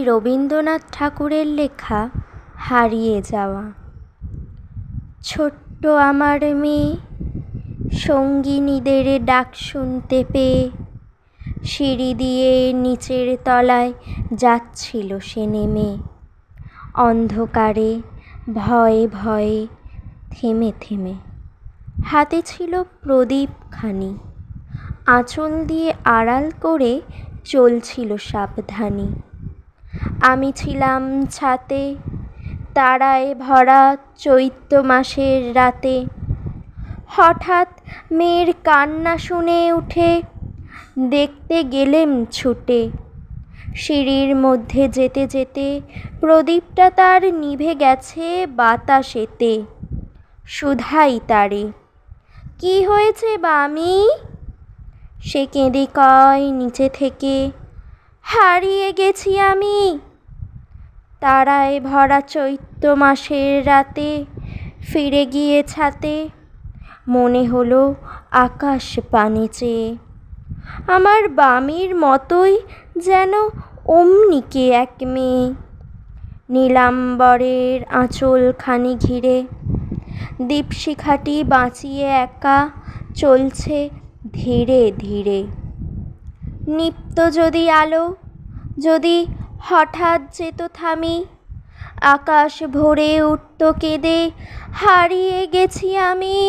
রবীন্দ্রনাথ ঠাকুরের লেখা হারিয়ে যাওয়া। ছোট্ট আমার মেয়ে সঙ্গিনীদের ডাক শুনতে পেয়ে সিঁড়ি দিয়ে নিচের তলায় যাচ্ছিল সে নেমে। অন্ধকারে ভয়ে ভয়ে থেমে থেমে হাতে ছিল প্রদীপখানি, আঁচল দিয়ে আড়াল করে চলছিল সাবধানী। আমি ছিলাম ছাতে তারায় ভরা চৈত্র মাসের রাতে। হঠাৎ মেয়ের কান্না শুনে উঠে দেখতে গেলেম ছুটে। সিঁড়ির মধ্যে যেতে যেতে প্রদীপটা তার নিভে গেছে বাতাসেতে। শুধাই তারে, কি হয়েছে বামি? সে কেঁদে কয় নিচে থেকে, হারিয়ে গেছি আমি। তারায় ভরা চৈত্র মাসের রাতে ফিরে গিয়ে ছাতে মনে হলো আকাশ পানে চেয়ে। আমার বামির মতোই যেন অমনি কে এক মেয়ে, নীলাম্বরের আঁচলখানি ঘিরে দীপশিখাটি বাঁচিয়ে একা চলছে ধীরে ধীরে। নিপ্ত যদি আলো, যদি হঠাৎ যেত থামি, আকাশ ভরে উঠত কেঁদে, হারিয়ে গেছি আমি।